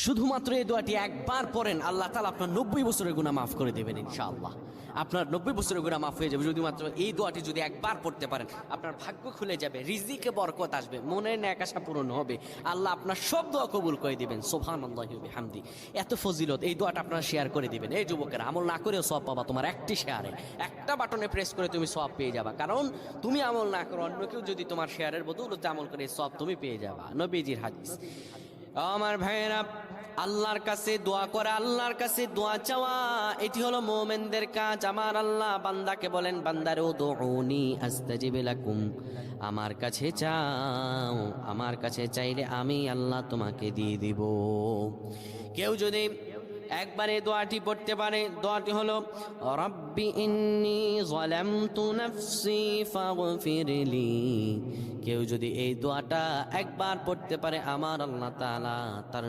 শুধুমাত্র এই দোয়াটি একবার পড়েন, আল্লাহ তাআলা আপনার 90 বছরের গুনাহ মাফ করে দেবেন ইনশাআল্লাহ। আপনার 90 বছরের গুনাহ মাফ হয়ে যাবে শুধুমাত্র এই দোয়াটি যদি একবার পড়তে পারেন। আপনার ভাগ্য খুলে যাবে, রিজিকে বরকত আসবে, মনের ন্যাক আশা পূরণ হবে, আল্লাহ আপনার সব দোয়া কবুল করে দিবেন। সুবহানাল্লাহি ওয়া বিহামদি। এত ফজিলত, এই দোয়াটা আপনারা শেয়ার করে দিবেন। এই যুবকেরা, আমল না করেও সওয়াব পাবা। তোমার একটি শেয়ারে, একটা বাটনে প্রেস করে তুমি সওয়াব পেয়ে যাবা। কারণ তুমি আমল না করো, অন্য কেউ যদি তোমার শেয়ারের বদৌলতে আমল করে, সওয়াব তুমি পেয়ে যাবা। নবীজির হাদিস। আমার ভাইয়েরা, আল্লাহর কাছে দোয়া করা, আল্লাহর কাছে দোয়া চাওয়া, এটি হলো মুমিনদের কাজ। আমার আল্লাহ বান্দাকে বলেন, বান্দারে উদউনি আস্তাজিব লাকুম, আমার কাছে চাও, আমার কাছে চাইলে আমি আল্লাহ তোমাকে দিয়ে দিব। কেউ যদি একবারে দোয়াটি পড়তে পারে, দোয়াটি হলো রব্বি ইন্নী যালামতু নাফসি ফাগফিরলি। কেউ যদি এই দোয়াটা একবার পড়তে পারে, আমার আল্লাহ তাআলা তার